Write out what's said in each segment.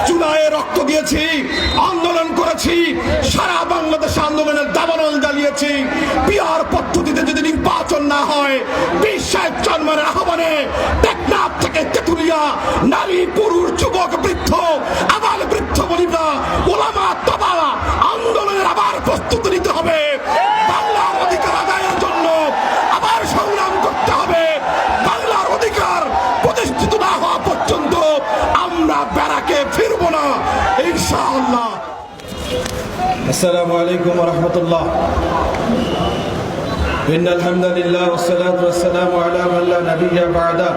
চুলায় রক্ত দিয়েছি, আন্দোলন করেছি, সারা বাংলাদেশ আন্দোলনের দাবানল জ্বালিয়েছি। পিআর পদ্ধতিতে যদি নির্বাচন না হয়, 20 চরমানের আহ্বানে টেকনাফ থেকে তেতুলিয়া নারী পুরুষ যুবক বৃদ্ধ আবার বৃদ্ধ বনিতা ওলামা তবা আন্দোলনের আবার প্রস্তুতি নিতে হবে। বাংলার অধিকার আদায়ের জন্য আবার সংগ্রাম করতে হবে। বাংলার অধিকার প্রতিষ্ঠিত না হওয়া পর্যন্ত আমরা ব্যারাকে ফিরবো না ইনশাআল্লাহ। আসসালামু আলাইকুম ওয়া রাহমাতুল্লাহ। إن الحمد لله والصلاة والسلام على من لا نبي بعده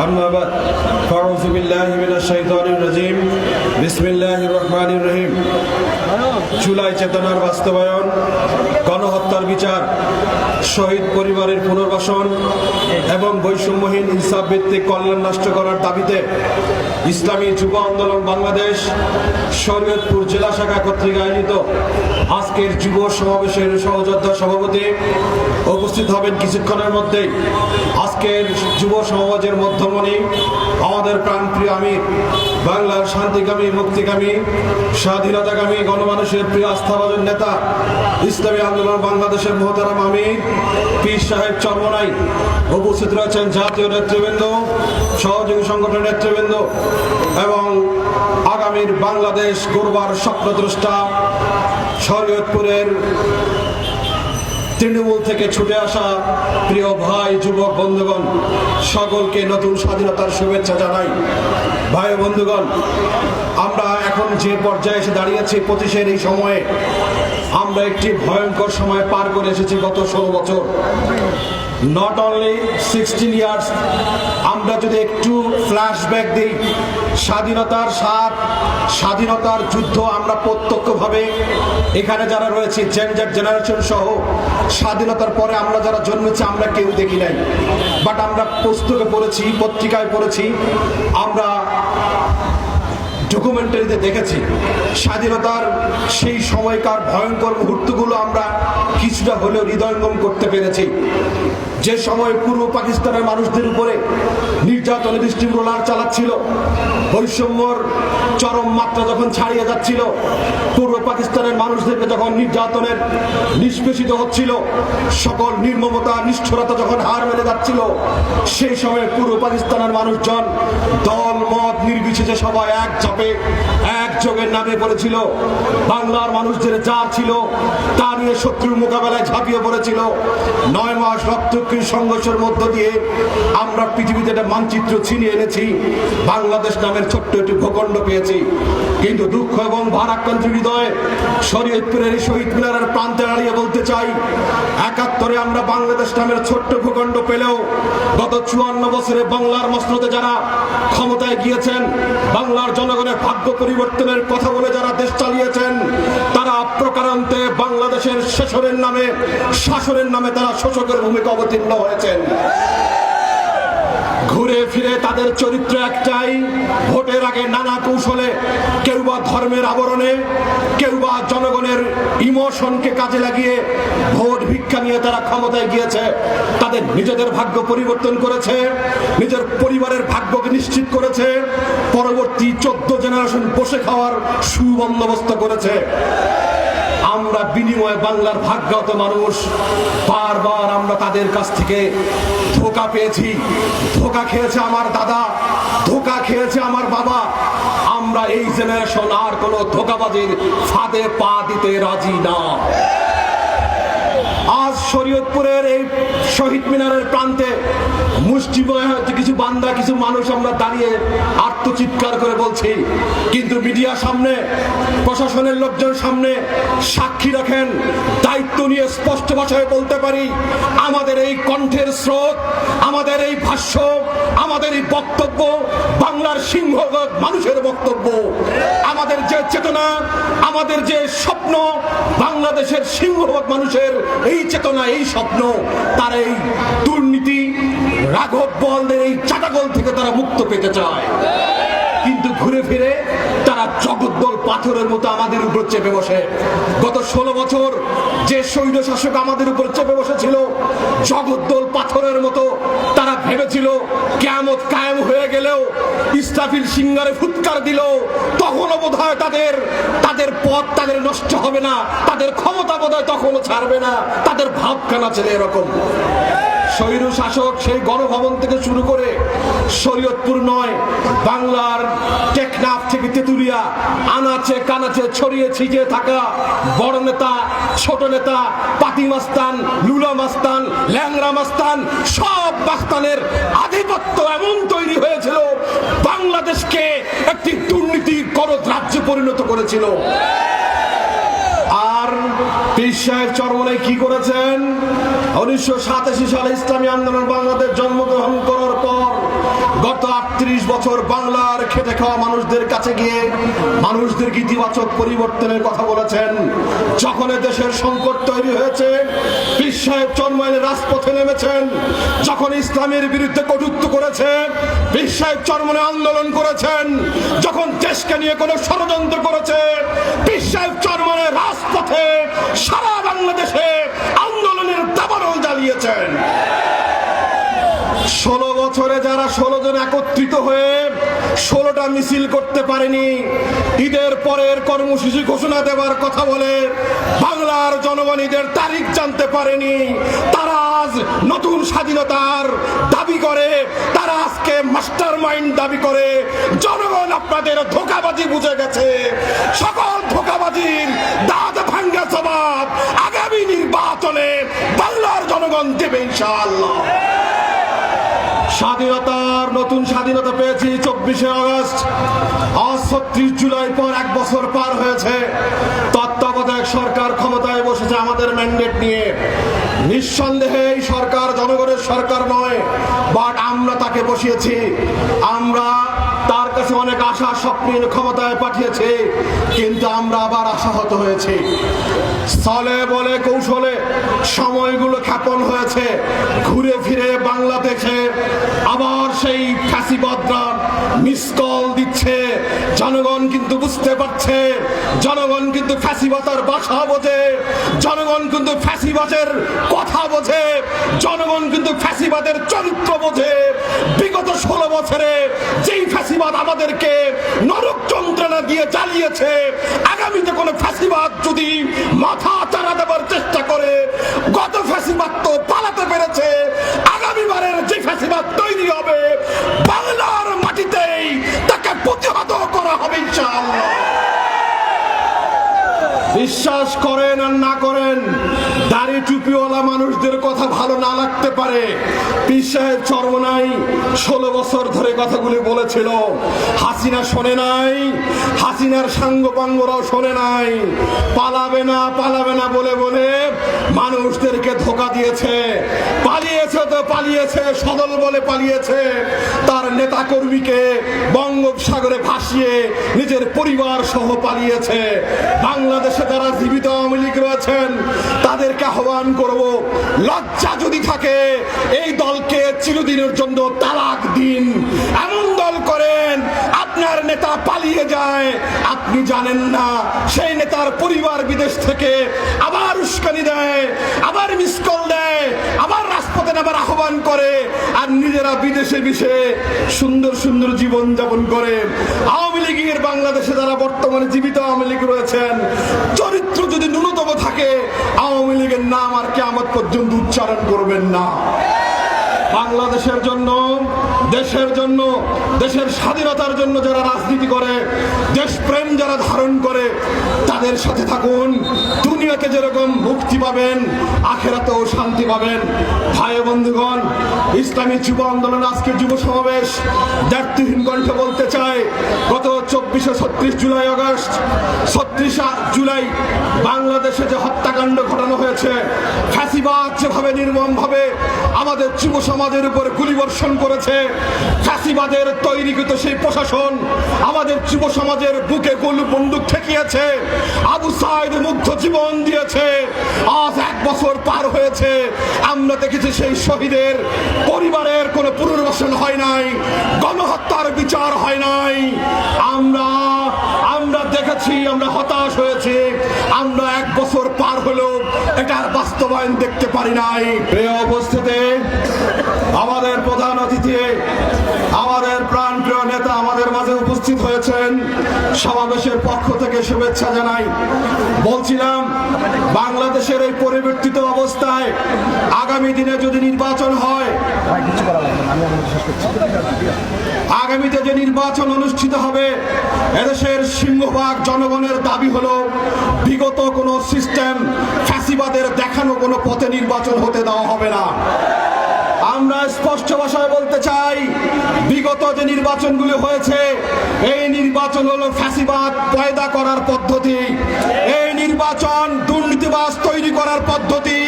أما بعد فأعوذ بالله من الشيطان الرجيم بسم الله الرحمن الرحيم। জুলাই চেতনার বাস্তবায়ন, গণহত্যার বিচার, শহীদ পরিবারের পুনর্বাসন এবং বৈষম্যহীন ইনসাফ ভিত্তিক কল্যাণ রাষ্ট্র করার দাবিতে ইসলামী যুব আন্দোলন বাংলাদেশ শরীয়তপুর জেলা শাখা কর্তৃক আয়োজিত আজকের যুব সমাবেশের সহযোদ্ধা সভাপতি উপস্থিত হবেন কিছুক্ষণের মধ্যেই। আজকের যুব সমাবেশের মধ্যমণি আমাদের প্রাণপ্রিয় আমির, বাংলার শান্তিকামী, মুক্তিকামী, স্বাধীনতাকামী, গণমানুষের প্রিয় আস্থাভাজন নেতা, ইসলামী আন্দোলন বাংলাদেশের মহতারাম আমির পীর সাহেব চরমনাই। উপস্থিত রয়েছেন জাতীয় নেতৃবৃন্দ, সহযোগী সংগঠনের নেতৃবৃন্দ এবং আগামীর বাংলাদেশ গড়বার স্বপ্নদ্রষ্টা শরীয়তপুরের তৃণমূল থেকে ছুটে আসা প্রিয় ভাই যুবক বন্ধুগণ, সকলকে নতুন স্বাধীনতার শুভেচ্ছা জানাই। ভাই বন্ধুগণ, আমরা এখন যে পর্যায়ে এসে দাঁড়িয়েছি 25-এর এই সময়ে, আমরা একটি ভয়ঙ্কর সময় পার করে এসেছি গত 16 বছর। নট অনলি 16 ইয়ার্স, আমরা যদি একটু ফ্ল্যাশব্যাক দিই, স্বাধীনতার স্বাদ, স্বাধীনতার যুদ্ধ আমরা প্রত্যক্ষভাবে এখানে যারা রয়েছে জেনজেড জেনারেশন সহ স্বাধীনতার পরে আমরা যারা জন্মেছি আমরা কেউ দেখি নাই, বাট আমরা পুস্তকে পড়েছি, পত্রিকায় পড়েছি, আমরা ডকুমেন্টারিতে দেখেছি স্বাধীনতার সেই সময়কার ভয়ঙ্কর মুহূর্তগুলো আমরা কিছুটা হলেও হৃদয়ঙ্গম করতে পেরেছি। যে সময় পূর্ব পাকিস্তানের মানুষদের উপরে নির্যাতনের দৃষ্টি রোলার চালাচ্ছিল, বৈষম্যর চরম মাত্রা যখন ছাড়িয়ে যাচ্ছিল, পূর্ব পাকিস্তানের মানুষদেরকে যখন নির্যাতনের নিষ্পেষিত হচ্ছিল, সকল নির্মমতা নিষ্ঠুরতা যখন হার মেনে যাচ্ছিল, সেই সময় পূর্ব পাকিস্তানের মানুষজন দল মত নির্বিশেষে সবাই এক চাপে একযোগে নামে পড়েছিল। বাংলার মানুষদের যা ছিল তা নিয়ে শত্রুর মোকাবেলায় ঝাঁপিয়ে পড়েছিল। 9 মাস রক্তক্ষয়ী সংঘর্ষের মধ্য দিয়ে আমরা পৃথিবীতে একটা মানচিত্র ছিনিয়ে এনেছি, বাংলাদেশ নামের ছোট্ট একটি ভূখণ্ড পেয়েছি। কিন্তু দুঃখ এবং ভারাক্রান্ত হৃদয়ে শরীয়তপুরের এই শহীদ মিনারের প্রান্তে দাঁড়িয়ে বলতে চাই, 71-এ আমরা বাংলাদেশ নামের ছোট্ট ভূখণ্ড পেলেও গত 54 বছরে বাংলার মসনদে যারা ক্ষমতায় গিয়েছেন, বাংলার জনগণের ভাগ্য পরিবর্তনের কথা বলে যারা দেশ চালিয়েছেন, তারা প্রকারান্তে বাংলাদেশের শাসনের নামে তারা শোষকের ভূমিকা অবতীর্ণ হয়েছেন। ঘুরে ফিরে তাদের চরিত্র একটাই, ভোটের আগে নানা কৌশলে, কেউ বা ধর্মের আবরণে, কেউ বা জনগণের ইমোশনকে কাজে লাগিয়ে ভোট ভিক্ষা নিয়ে তারা ক্ষমতায় গিয়েছে। তাদের নিজেদের ভাগ্য পরিবর্তন করেছে, নিজের পরিবারের ভাগ্যকে নিশ্চিত করেছে, পরবর্তী 14 জেনারেশন বসে খাওয়ার সুবন্দোবস্ত করেছে। আমরা বিনিময়ে বাংলার ভাগ্যগত মানুষ বারবার আমরা তাদের কাছ থেকে ধোঁকা পেয়েছি। ধোঁকা খেয়েছে আমার দাদা, ধোঁকা খেয়েছে আমার বাবা। আমরা এই জেনারেশন আর কোনো ধোঁকাবাজির ফাঁদে পা দিতে রাজি না। আজ শরীয়তপুরের এই শহীদ মিনারের প্রান্তে মুষ্টিমেয় হচ্ছে কিছু বান্দা, কিছু মানুষ আমরা দাঁড়িয়ে আত্মচিৎকার করে বলছি, কিন্তু মিডিয়ার সামনে, প্রশাসনের লোকজন সামনে সাক্ষী রাখেন, দায়িত্ব নিয়ে স্পষ্ট ভাষায় বলতে পারি, আমাদের এই কণ্ঠের স্রোত, আমাদের এই ভাষ্য, আমাদের এই বক্তব্য বাংলার সিংহভাগ মানুষের বক্তব্য। আমাদের যে চেতনা, আমাদের যে স্বপ্ন, বাংলাদেশের সিংহভাগ মানুষের এই চেতনা, এই স্বপ্ন, তার এই দুর্নীতি রাঘব বোয়ালদের এই চাটাগল থেকে তারা মুক্ত পেতে চায়। কিন্তু ঘুরে ফিরে তারা জগদ্দল পাথরের মতো আমাদের উপর চেপে বসে। গত 16 বছর যে সৈন্য শাসক আমাদের উপর চেপে বসেছিল জগদ্দল পাথরের মতো, তারা ভেবেছিল কিয়ামত কায়েম হয়ে গেলেও, ইসরাফিল সিংহারে ফুৎকার দিল, তখনও বোধহয় তাদের পথ তাদের নষ্ট হবে না, তাদের ক্ষমতা বোধহয় তখনও ছাড়বে না। তাদের ভাবখানা ছিল এরকম। স্বৈর শাসক সেই গণভবন থেকে শুরু করে শরীয়তপুর নয়, বাংলার টেকনাফ থেকে তেতুলিয়া, আনাচে কানাচে ছড়িয়ে ছিটিয়ে থাকা বড় নেতা, ছোট নেতা, পাতি মাস্তান, লুলা মাস্তান, ল্যাংরা মাস্তান, সব মাস্তানের আধিপত্য এমন তৈরি হয়েছিল, বাংলাদেশকে একটি দুর্নীতির করদ রাজ্যে পরিণত করেছিল। আর পীর সাহেব চরমনাই কি করেছেন? 1987 সালে ইসলামী আন্দোলন বাংলাদেশ জন্মগ্রহণ করার পর গত 38 বছর বাংলার খেটে খাওয়া মানুষদের কাছে গিয়ে মানুষদের ইতিবাচক পরিবর্তনের কথা বলেছেন। যখন দেশের সংকট তৈরি হয়েছে পীর সাহেব চরমনাই রাজপথে নেমেছেন। যখন ইসলামের বিরুদ্ধে কটূক্তি করেছে পীর সাহেব চরমনাই আন্দোলন করেছেন। যখন দেশকে নিয়ে কোনো ষড়যন্ত্র করেছে পীর সাহেব চরমনাই রাজপথে সারা বাংলাদেশে আন্দোলনের দাবানল জ্বালিয়েছেন। 16 বছরে যারা 16 জন একত্রিত হয়ে 16টা মিছিল করতে পারেনি, ঈদের পরের কর্মসূচি ঘোষণা দেওয়ার কথা বলে বাংলার জনগণ ঈদের তারিখ জানতে পারেনি, তারা আজ নতুন স্বাধীনতার দাবি করে, তারা আজকে মাস্টার মাইন্ড দাবি করে। জনগণ আপনাদের ধোঁকাবাজি বুঝে গেছে। সকল ধোঁকাবাজির দাঁত ভাঙ্গা জবাব আগামী নির্বাচনে বাংলার জনগণ দেবে ইনশাআল্লাহ। স্বাধীনতার নতুন স্বাধীনতা পেয়েছি 24শে আগস্ট। আজ 36 জুলাই পর 1 বছর পার হয়েছে। তত্ত্বাবধায়ক সরকার ক্ষমতায় বসেছে আমাদের ম্যান্ডেট নিয়ে। নিঃসন্দেহে এই সরকার জনগণের সরকার নয়, বাট আমরা তাকে বসিয়েছি। আমরা তার কাছে অনেক আশা স্বপ্নের ক্ষমতায় পাঠিয়েছি, কিন্তু আমরা আবার আশাহত হয়েছি। স্থলে বলে কৌশলে সময়গুলো ক্ষেপণ হয়েছে। ঘুরে ফিরে বাংলাদেশে আবার সেই ফ্যাসিবাদরা মিস কল দিচ্ছে। জনগণ কিন্তু বুঝতে পারছে, জনগণ কিন্তু ফ্যাসিবাদের ভাষা বোঝে, জনগণ কিন্তু ফ্যাসিবাদের কথা বোঝে, জনগণ কিন্তু ফ্যাসিবাদের চরিত্র বোঝে। বিগত 16 বছরে যেই ফ্যাসিবাদ আমাদেরকে নরক যন্ত্রণা দিয়ে চালিয়েছে, আগামীতে কোনো ফ্যাসিবাদ যদি মাথা চারা দেওয়ার চেষ্টা করে, গত ফ্যাসিবাদ তো পালাতে পেরেছে, আগামীবারের যে ফ্যাসিবাদ তৈরি হবে বাংলার মাটিতেই তাকে প্রতিহত করা হবে ইনশাআল্লাহ। বিশ্বাস করেন আর না করেন, দাড়ি টুপিওয়ালা মানুষদের কথা ভালো না লাগতে পারে, পীর সাহেব চরমনাই 16 বছর ধরে কথাগুলি বলেছিল। হাসিনা শোনে নাই, হাসিনার সাঙ্গপাঙ্গরাও শোনে নাই। পালাবে না বলে বলে মানুষদেরকে ধোঁকা দিয়েছে। পালিয়েছে তো পালিয়েছে, সদল বলে পালিয়েছে। তার নেতা কর্মীকে বঙ্গোপসাগরে ভাসিয়ে নিজের পরিবার সহ পালিয়েছে। বাংলাদেশে যারা জীবিত আওয়ামী লীগ রয়েছেন তাদেরকে আহ্বান করব, লজ্জা যদি থাকে এই দলকে চিরদিনের জন্য তালাক দিন। এমন দল করেন আপনার নেতা পালিয়ে যায়, আপনি জানেন না সেই নেতার পরিবার বিদেশ থেকে আবার উস্কানি দেয়, আবার মিস কল দেয়, আবার রাজপথে আবার আহ্বান করে, আর নিজেরা বিদেশে বিষে সুন্দর সুন্দর জীবন যাপন করে। আওয়ামী লীগের বাংলাদেশে যারা বর্তমানে জীবিত আওয়ামী লীগ রয়েছেন, চরিত্র যদি ন্যূনতম থাকে আওয়ামী লীগের নাম আর কিয়ামত পর্যন্ত উচ্চারণ করবেন না। বাংলাদেশের জন্য, দেশের জন্য, দেশের স্বাধীনতার জন্য যারা রাজনীতি করে, দেশপ্রেম যারা ধারণ করে, তাদের সাথে থাকুন। দুনিয়াতে যেরকম মুক্তি পাবেন আখেরাতেও শান্তি পাবেন। ভাই বন্ধুগণ, ইসলামী যুব আন্দোলন আজকের যুব সমাবেশ দ্ব্যর্থহীন কণ্ঠে বলতে চাই, গত 36 জুলাই আগস্ট 36 জুলাই বাংলাদেশে যে হত্যাকাণ্ড ঘটানো হয়েছে, ফ্যাসিবাদ যেভাবে নির্মমভাবে আমাদের যুব সমাজের উপর গুলিবর্ষণ করেছে, ফ্যাসিবাদের তৈরিকৃত সেই প্রশাসন আমাদের যুব সমাজের বুকে গোল বন্দুক ঠেকিয়েছে, আবু সাইদ মুগ্ধ জীবন দিয়েছে। আজ 1 বছর পার হয়েছে, আমরা দেখেছি সেই শহীদের পরিবারের কোনো পুনর্বাসন হয় নাই, গণহত্যার বিচার হয় নাই। আমরা দেখেছি, আমরা হতাশ হয়েছি। আমরা 1 বছর পার হলো এটার বাস্তবায়ন দেখতে পারি নাই। প্রিয় উপস্থিতি, আমাদের প্রধান অতিথি, আমাদের প্রাণপ্রিয় নেতা আমাদের মাঝে উপস্থিত হয়েছেন। সমাবেশের পক্ষ থেকে শুভেচ্ছা জানাই। বলছিলাম, বাংলাদেশের এই পরিবর্তিত অবস্থায় আগামী দিনে যদি নির্বাচন হয়, আগামীতে যে নির্বাচন অনুষ্ঠিত হবে, এদেশের সিংহভাগ জনগণের দাবি হলো বিগত কোন সিস্টেম, ফ্যাসিবাদের দেখানো কোনো পথে নির্বাচন হতে দেওয়া হবে না। আমরা স্পষ্ট ভাষায় বলতে চাই, বিগত যে নির্বাচনগুলো হয়েছে, এই নির্বাচন হলো ফ্যাসিবাদ পয়দা করার পদ্ধতি। এই নির্বাচন দুর্নীতিবাজ তৈরি করার পদ্ধতি।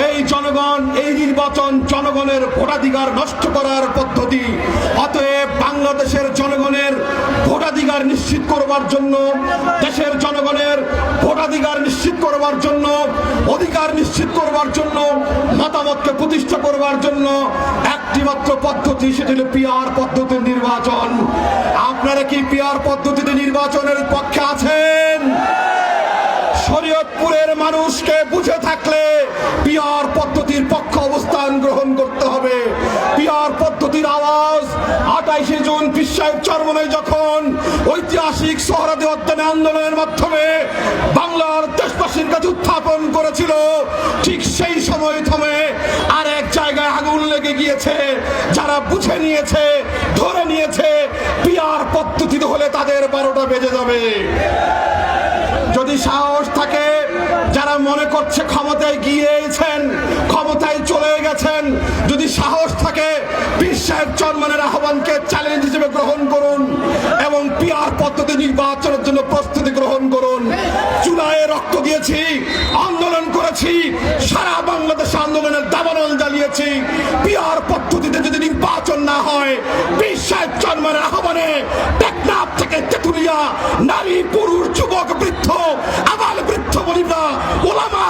এই নির্বাচন জনগণের ভোটাধিকার নষ্ট করার পদ্ধতি। অতএব বাংলাদেশের জনগণের ভোটাধিকার নিশ্চিত করবার জন্য, দেশের জনগণের ভোটাধিকার নিশ্চিত করবার জন্য, অধিকার নিশ্চিত করবার জন্য, মতামতকে প্রতিষ্ঠা করবার জন্য একটি মাত্র পদ্ধতি, সেটি হল পিআর পদ্ধতির নির্বাচন। আপনারা কি পিআর পদ্ধতিতে নির্বাচনের পক্ষে আছেন? শরীয়তপুরের মানুষকে বুঝে থাকলে পিআর পদ্ধতির পক্ষে অবস্থান গ্রহণ করতে হবে। পিআর পদ্ধতির আওয়াজ 28 জুন পীর সাহেব চরমনায় যখন ঐতিহাসিক সোহরাওয়ার্দী উদ্যানে আন্দোলনের মাধ্যমে বাংলার দেশবাসীর কাছে উত্থাপন করেছিল, ঠিক সেই সময় থমে আর এক জায়গায় আগুন লেগে গিয়েছে। যারা বুঝে নিয়েছে, ধরে নিয়েছে পিআর পদ্ধতিতে হলে তাদের 12টা বেজে যাবে। যদি সাহস থাকে, যারা মনে করছে ক্ষমতায় গিয়েছেন, ক্ষমতায় চলে গেছেন, যদি সাহস থাকে, পীর সাহেব চরমনের আহ্বানকে চ্যালেঞ্জ হিসেবে গ্রহণ করুন এবং পিআর পদ্ধতি নির্বাচনের জন্য প্রস্তুতি গ্রহণ করুন। চুলায় রক্ত দিয়েছি, আন্দোলন করেছি, সারা বাংলাদেশে আন্দোলনের দাবানল জ্বালিয়েছি। পিআর পদ্ধতিতে যদি নির্বাচন না হয়, পীর সাহেব চরমনের আহ্বানে টেকনাফ থেকে তেতুলিয়া, নারী পুরুষ যুবক বৃদ্ধ, আবাল বৃদ্ধ বনিতা, ওলামা